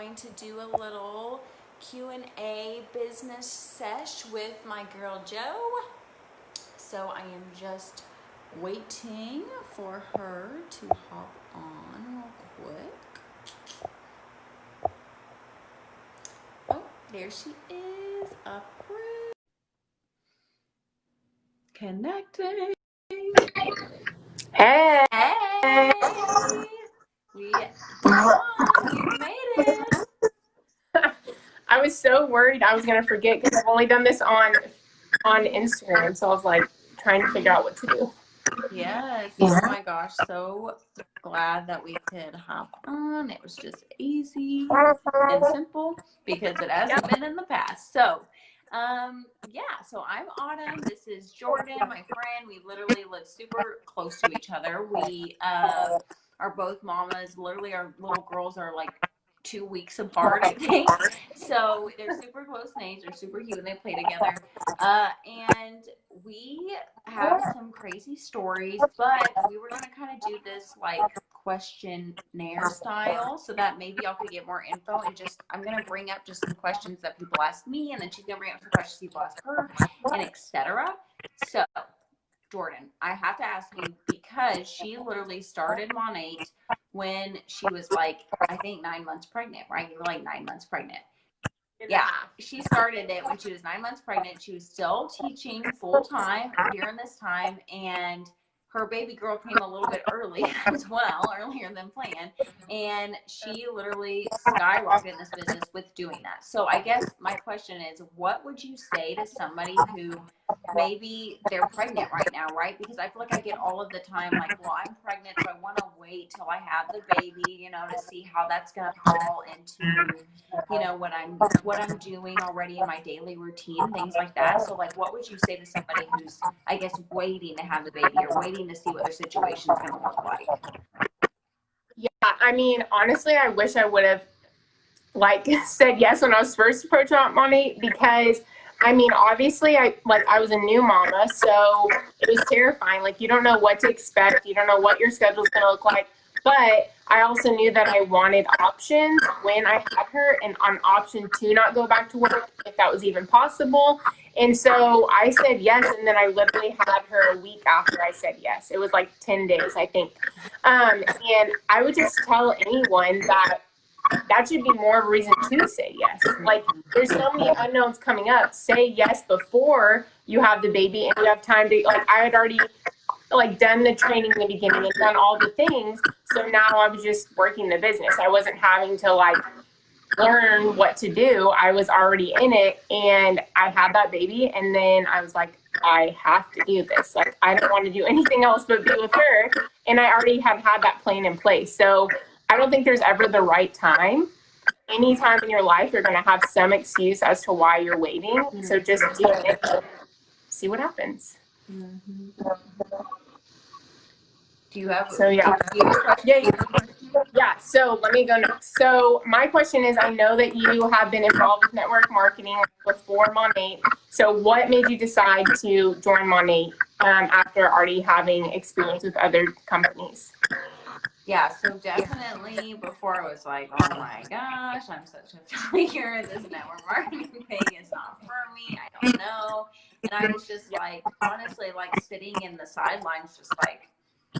going to do a little Q&A business sesh with my girl Joe. So I am just waiting for her to hop on real quick. Oh, there she is. Approved. Connecting. Hey. Hey. We made it. I was so worried I was going to forget because I've only done this on Instagram. So I was like trying to figure out what to do. Yes. Oh my gosh. So glad that we could hop on. It was just easy and simple because it hasn't been in the past. So, so I'm Autumn. This is Jordan, my friend. We literally live super close to each other. We are both mamas. Literally, our little girls are like 2 weeks apart, I think. So they're super close in age. They're super cute and they play together. And we have some crazy stories, but we were going to kind of do this like questionnaire style so that maybe y'all could get more info, and just I'm going to bring up just some questions that people ask me, and then she's going to bring up some questions people ask her, and etc. So Jordan, I have to ask you, because she literally started Monat when she was like, I think 9 months pregnant, right? You were like 9 months pregnant. Yeah, she started it when she was 9 months pregnant. She was still teaching full time during this time, and her baby girl came a little bit early as well, earlier than planned, and she literally skyrocketed in this business with doing that. So I guess my question is, what would you say to somebody who maybe they're pregnant right now, right? Because I feel like I get all of the time like, well, I'm pregnant, so I want to wait till I have the baby, to see how that's going to fall into, what I'm doing already in my daily routine, things like that. So like, what would you say to somebody who's, I guess, waiting to have the baby or waiting to see what their situation is going to look like? Yeah, I mean, honestly, I wish I would have said yes when I was first approached Monat, because I mean, obviously I was a new mama, so it was terrifying. Like, you don't know what to expect. You don't know what your schedule's going to look like. But I also knew that I wanted options when I had her, and an option to not go back to work if that was even possible. And so I said yes, and then I literally had her a week after I said yes. It was like 10 days, I think. And I would just tell anyone that should be more of a reason to say yes. Like, there's so many unknowns coming up. Say yes before you have the baby, and you have time to, I had already done the training in the beginning and done all the things. So now I was just working the business. I wasn't having to learn what to do. I was already in it, and I had that baby, and then I was like, I have to do this. Like, I don't want to do anything else but be with her. And I already had that plan in place. So I don't think there's ever the right time. Anytime in your life, you're going to have some excuse as to why you're waiting. Mm-hmm. So just do it and see what happens. Mm-hmm. Do you have Yeah, so let me go next. So my question is, I know that you have been involved with network marketing before Monat. So what made you decide to join Monat after already having experience with other companies? Yeah, so definitely before I was like, oh my gosh, I'm such a failure. This network marketing thing is not for me. I don't know. And I was just honestly, sitting in the sidelines, just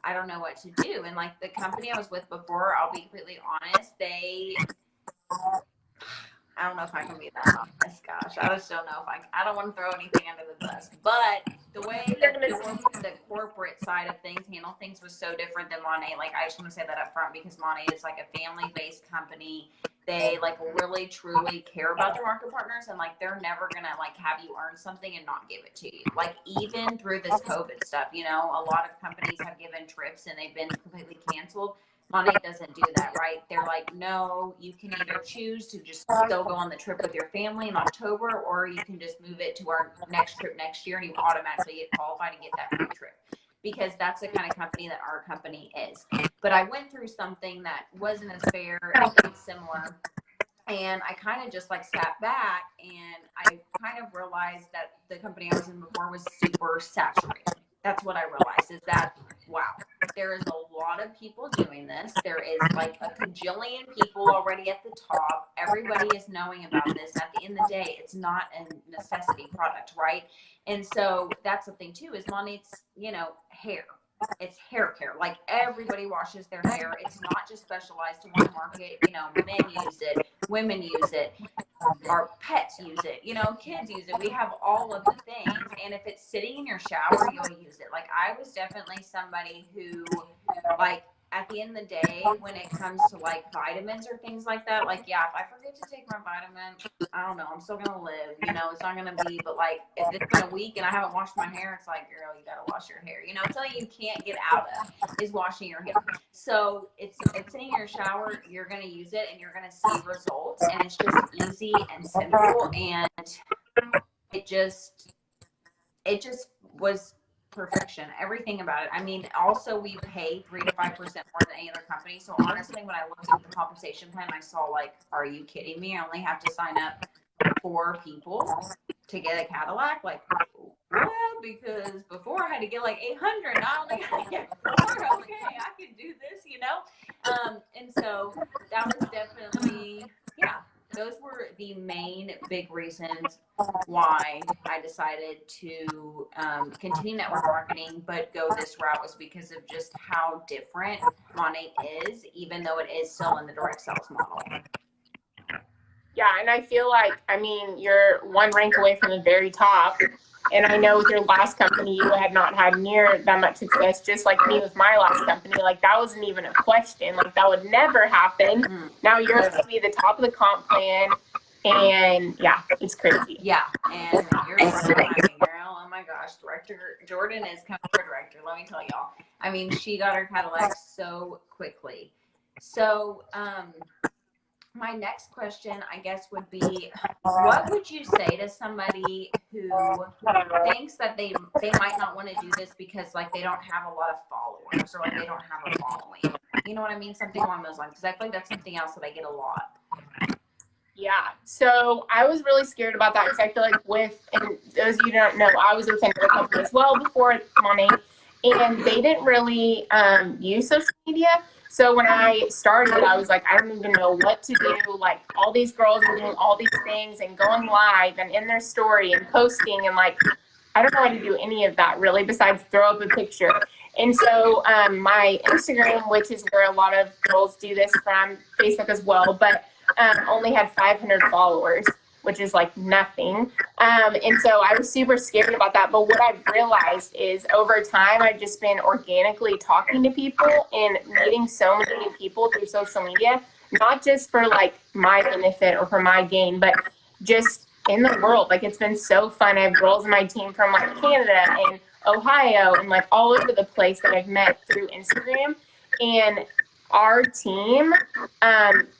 I don't know what to do. And the company I was with before, I'll be completely honest, I don't know if I can be that honest. Gosh, I just don't know if I don't want to throw anything under the bus. But the way that the corporate side of things handle things was so different than Monat. I just want to say that up front, because Monat is a family-based company. They really truly care about their market partners, and they're never gonna have you earn something and not give it to you. Even through this COVID stuff, a lot of companies have given trips and they've been completely canceled. Monat doesn't do that, right? They're no, you can either choose to just still go on the trip with your family in October, or you can just move it to our next trip next year, and you automatically get qualified and get that free trip, because that's the kind of company that our company is. But I went through something that wasn't as fair and similar, and I kind of just sat back, and I kind of realized that the company I was in before was super saturated. That's what I realized, is that wow, there is a lot of people doing this. There is like a cajillion people already at the top. Everybody is knowing about this. At the end of the day, it's not a necessity product, right? And so that's the thing too, is Monat's, you know, hair. It's hair care. Like everybody washes their hair. It's not just specialized to one market. You know, men use it, women use it, our pets use it, you know, kids use it. We have all of the things. And if it's sitting in your shower, you'll use it. Like I was definitely somebody who, like, at the end of the day, when it comes to like vitamins or things like that, like, yeah, if I forget to take my vitamin, I don't know, I'm still gonna live, you know, it's not gonna be, but like if it's been a week and I haven't washed my hair, it's like, girl, you gotta wash your hair, you know. It's something you can't get out of is washing your hair. So it's in your shower, you're gonna use it and you're gonna see results, and it's just easy and simple, and it just was perfection. Everything about it. I mean, also we pay 3 to 5% more than any other company. So honestly, when I looked at the compensation plan, I saw like, are you kidding me? I only have to sign up 4 people to get a Cadillac. Like, what? Because before I had to get like 800. Now I only got to get 4. Okay, I can do this, you know. And so that was definitely, yeah. Those were the main big reasons why I decided to continue network marketing, but go this route, was because of just how different Monat is, even though it is still in the direct sales model. Yeah, and I feel like, I mean, you're one rank away from the very top. And I know with your last company, you had not had near that much success, just like me with my last company. Like, that wasn't even a question. Like, that would never happen. Now you're going to be the top of the comp plan. And, yeah, it's crazy. Yeah, and you're so happy, girl. Oh, my gosh. Jordan is coming for director. Let me tell y'all. I mean, she got her Cadillac so quickly. So, my next question, I guess, would be, what would you say to somebody who thinks that they might not want to do this because, like, they don't have a lot of followers, or like they don't have a following? You know what I mean? Something along those lines. Because I feel like that's something else that I get a lot. Yeah, so I was really scared about that because I feel like and those of you who don't know, I was with another company as well before Monat, and they didn't really use social media. So when I started, I was like, I don't even know what to do. Like, all these girls are doing all these things and going live and in their story and posting, and like, I don't know how to do any of that really besides throw up a picture. And so my Instagram, which is where a lot of girls do this from, Facebook as well, but only had 500 followers, which is like nothing. And so I was super scared about that. But what I've realized is over time, I've just been organically talking to people and meeting so many new people through social media, not just for like my benefit or for my gain, but just in the world. Like, it's been so fun. I have girls in my team from like Canada and Ohio and like all over the place that I've met through Instagram. And our team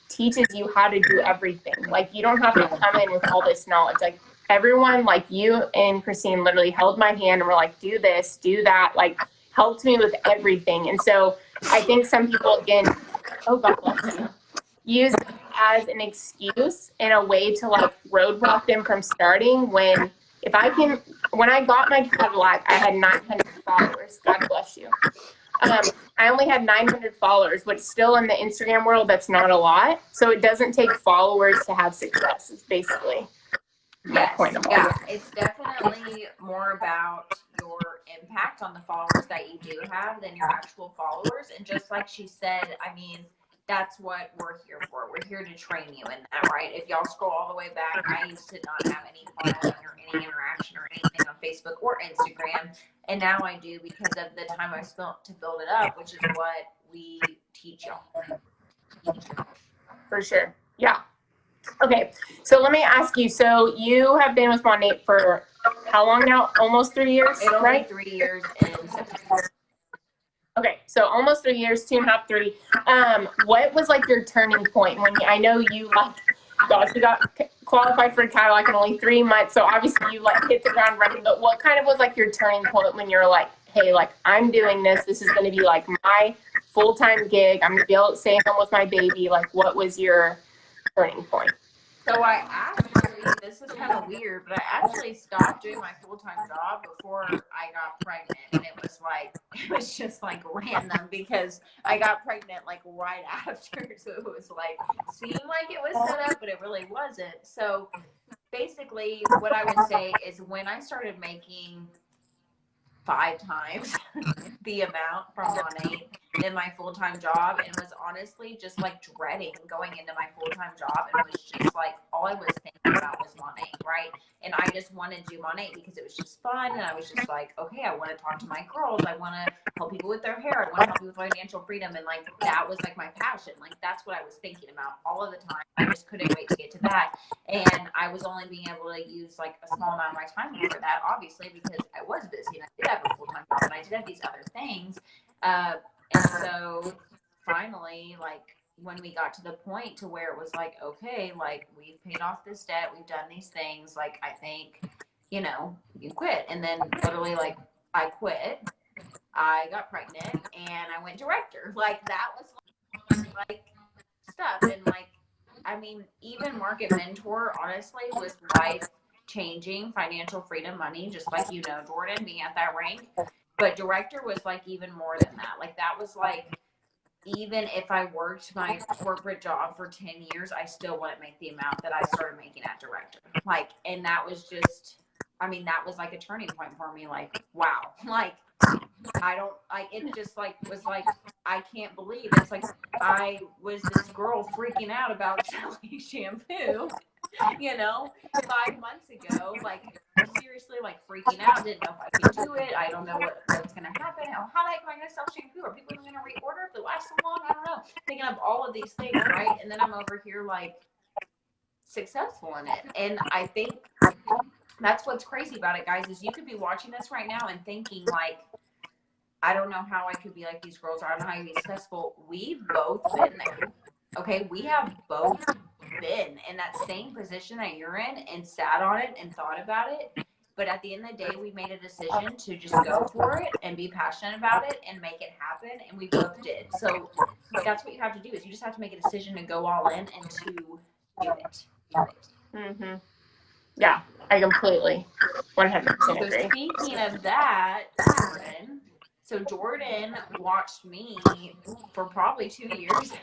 teaches you how to do everything. Like, you don't have to come in with all this knowledge. Like, everyone, like you and Christine, literally held my hand and were like, do this, do that, like, helped me with everything. And so I think some people, again, oh God bless you, use it as an excuse in a way to like roadblock them from starting. When I got my Cadillac, I had 900 followers. God bless you. I only had 900 followers, which still in the Instagram world, that's not a lot. So it doesn't take followers to have success, is basically my point of all yeah, that. it's definitely more about your impact on the followers that you do have than your actual followers. And just like she said, I mean, that's what we're here for. We're here to train you in that, right? If y'all scroll all the way back, I used to not have any following or any interaction or anything on Facebook or Instagram. And now I do, because of the time I spent to build it up, which is what we teach y'all. For sure. Yeah. Okay. So let me ask you, so you have been with Monat for how long now? Almost 3 years, right? 3 years in September. Okay, so almost 3 years, 2.5, 3. What was like your turning point when I know you like, gosh, you got qualified for a Cadillac in only 3 months, so obviously you like hit the ground running. But what kind of was like your turning point when you're like, hey, like, I'm doing this. This is going to be like my full-time gig. I'm going to be able to stay home with my baby. Like, what was your turning point? So I actually this is kind of weird, but I actually stopped doing my full-time job before I got pregnant. And it was just like random because I got pregnant like right after. So it was like, seemed like it was set up, but it really wasn't. So basically what I would say is when I started making 5 times the amount from Monat in my full-time job, and was honestly just like dreading going into my full-time job, and was just like all I was thinking about was Monat, right? And I just wanted to do Monat because it was just fun, and I was just like, okay, I want to talk to my girls, I want to help people with their hair, I want to help people with financial freedom, and like that was like my passion. Like that's what I was thinking about all of the time. I just couldn't wait to get to that, and I was only being able to use like a small amount of my time for that, obviously, because I was busy and I did have a full-time job and I did have these other things. And so finally, like when we got to the point to where it was like, okay, like we've paid off this debt, we've done these things, like I think, you know, you quit. And then literally like I quit, I got pregnant, and I went director. Like that was like stuff. And like, I mean, even Market Mentor honestly was life changing, financial freedom, money, just like, you know, Jordan being at that rank. But director was like even more than that. Like that was like, even if I worked my corporate job for 10 years, I still wouldn't make the amount that I started making at director. Like, and that was just, I mean, that was like a turning point for me. Like, wow, like I don't, like, it just like was like, I can't believe it's like I was this girl freaking out about selling shampoo, you know, 5 months ago, like seriously, like freaking out, didn't know if I could do it. I don't know what's going to happen. How the heck am I going to sell shampoo? Are people even going to reorder if it lasts so long? I don't know. Thinking of all of these things, right? And then I'm over here like successful in it. And I think that's what's crazy about it, guys, is you could be watching this right now and thinking like, I don't know how I could be like these girls. I don't know how I can be successful. We've both been there. Okay, we have both been in that same position that you're in and sat on it and thought about it. But at the end of the day, we made a decision to just go for it and be passionate about it and make it happen. And we both did. So that's what you have to do, is you just have to make a decision to go all in and to do it. Mm-hmm. Yeah, I completely 100% agree. So speaking of that, Jordan watched me for probably 2 years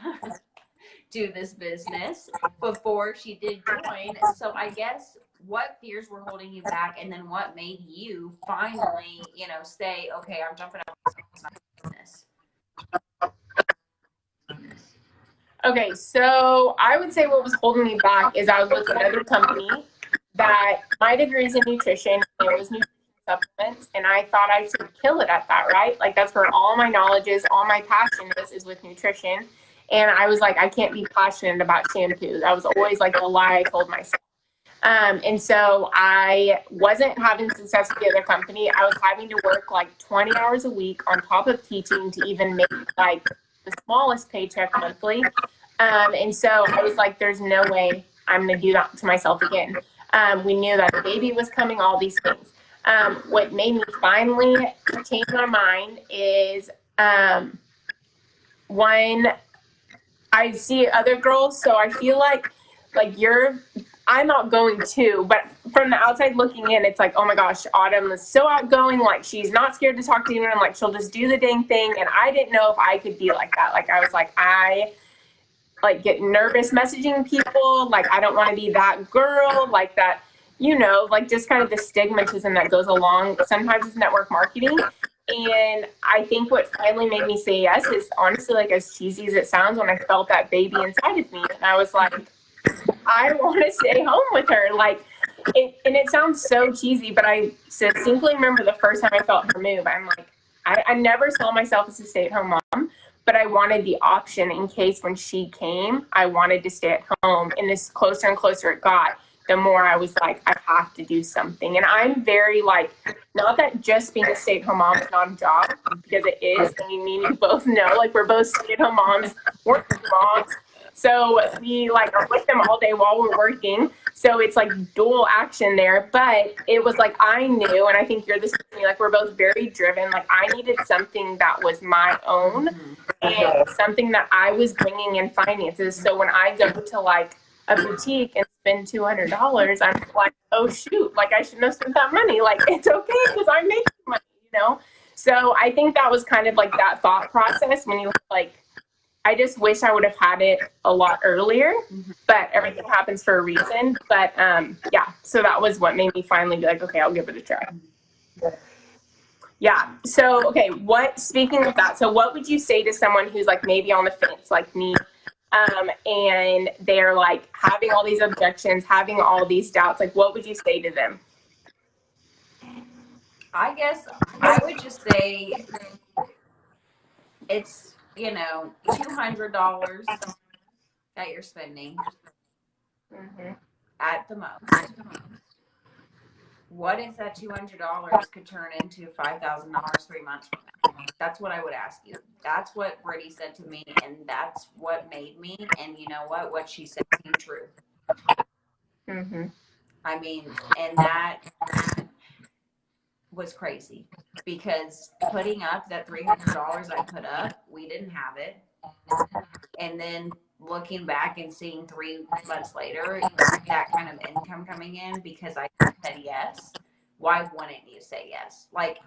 do this business before she did join. So I guess what fears were holding you back, and then what made you finally, you know, say, okay, I'm jumping up business? Okay, so I would say what was holding me back is I was with another company that my degree is in nutrition, and it was nutrition supplements, and I thought I should kill it at that, right? Like that's where all my knowledge is, all my passion is with nutrition. And I was like, I can't be passionate about shampoos. I was always like the lie I told myself. And so I wasn't having success with the other company. I was having to work like 20 hours a week on top of teaching to even make like the smallest paycheck monthly. And so I was like, there's no way I'm going to do that to myself again. We knew that the baby was coming, all these things. What made me finally change my mind is when I see other girls, so I feel like I'm outgoing too, but from the outside looking in, it's like, oh my gosh, Autumn is so outgoing. Like she's not scared to talk to anyone. Like she'll just do the dang thing. And I didn't know if I could be like that. Like I was like, I like get nervous messaging people. Like I don't want to be that girl, like that, you know, like just kind of the stigmatism that goes along sometimes with network marketing. And I think what finally made me say yes is honestly, like as cheesy as it sounds, when I felt that baby inside of me, and I was like, I want to stay home with her. Like, and it sounds so cheesy, but I distinctly remember the first time I felt her move. I'm like, I never saw myself as a stay-at-home mom, but I wanted the option in case when she came, I wanted to stay at home. And this closer and closer it got, the more I was like, I have to do something. And I'm very like, not that just being a stay-at-home mom is not a job, because it is. And you both know, like we're both stay-at-home moms, working moms. So we like are with them all day while we're working. So it's like dual action there. But it was like I knew, and I think you're the same, like we're both very driven. Like I needed something that was my own and something that I was bringing in finances. So when I go to like a boutique and spend $200, I'm like, oh shoot, like I shouldn't have spent that money. Like it's okay because I'm making money, you know? So I think that was kind of like that thought process when you like, I just wish I would have had it a lot earlier, but everything happens for a reason. But yeah, so that was what made me finally be like, okay, I'll give it a try. Yeah. So, okay, speaking of that, so what would you say to someone who's like maybe on the fence like me, and they're like having all these objections, having all these doubts, like what would you say to them? I guess I would just say it's, $200 that you're spending at the most. What if that $200 could turn into $5,000 3 months from now? That's what I would ask you. That's what Brittany said to me, and that's what made me. And you know what? What she said came true. I mean, and that was crazy because putting up that $300 I put up, we didn't have it. And then looking back and seeing 3 months later that kind of income coming in because I said yes, why wouldn't you say yes? Like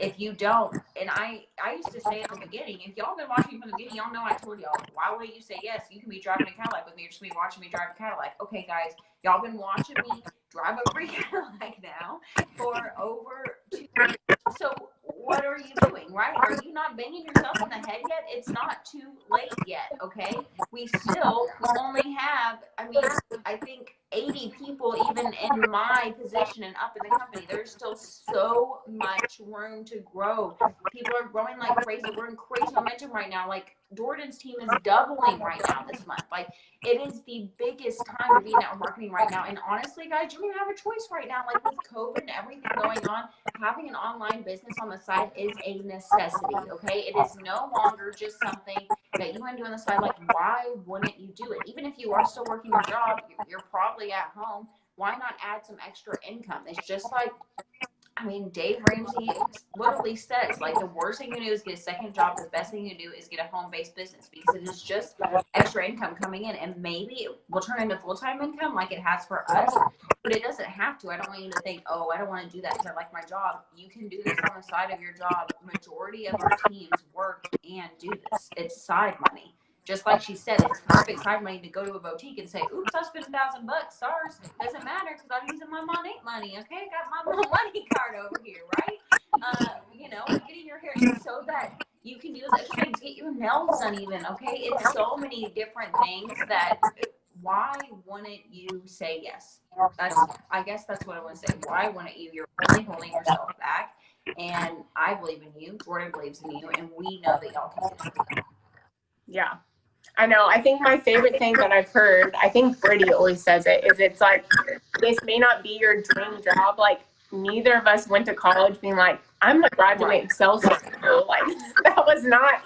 if you don't, and I used to say at the beginning, if y'all been watching from the beginning, y'all know I told y'all, why wouldn't you say yes? You can be driving a Cadillac with me or just be watching me drive a Cadillac. Okay guys, y'all been watching me drive a free Cadillac now for over 2 years. So what are you doing, right? Are you not banging yourself in the head yet? It's not too late yet, okay? We only have, I think 80 people even in my position and up in the company. There's still so much room to grow. People are growing like crazy. We're in crazy momentum right now. Like Jordan's team is doubling right now this month. Like it is the biggest time to be in network marketing right now. And honestly, guys, you don't have a choice right now. Like with COVID and everything going on, having an online business on the side is a necessity, okay? It is no longer just something that you want to do on the side. Like, why wouldn't you do it? Even if you are still working your job, you're probably at home. Why not add some extra income? It's just like, Dave Ramsey literally says, like, the worst thing you do is get a second job. The best thing you do is get a home-based business because it is just extra income coming in. And maybe it will turn into full-time income like it has for us, but it doesn't have to. I don't want you to think, oh, I don't want to do that because I like my job. You can do this on the side of your job. Majority of our teams work and do this. It's side money. Just like she said, it's perfect side money to go to a boutique and say, oops, I spent $1,000. SARS doesn't matter because I'm using my Monat money. Okay, got my little money card over here, right? Getting your hair so that you can do those extra things. Get your nails done even, okay? It's so many different things that why wouldn't you say yes? I guess that's what I want to say. Why wouldn't you? You're only holding yourself back. And I believe in you. Jordan believes in you. And we know that y'all can do it. Yeah. I know. I think my favorite thing that I've heard, I think Brittany always says it, is it's like, this may not be your dream job. Like, neither of us went to college being like, I'm going to graduate sales school. Like, that was not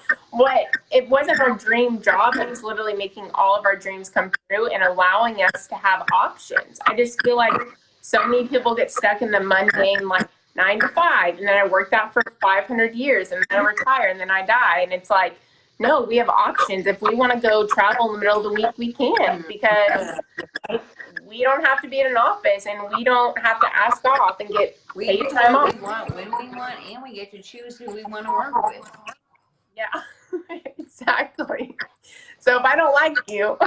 it wasn't our dream job. It was literally making all of our dreams come true and allowing us to have options. I just feel like so many people get stuck in the mundane, like 9 to 5, and then I worked out for 500 years, and then I retire, and then I die. And it's like, no, we have options. If we want to go travel in the middle of the week, we can, because we don't have to be in an office and we don't have to ask off and get paid time off. We want when we want, and we get to choose who we want to work with. Yeah, exactly. So if I don't like you,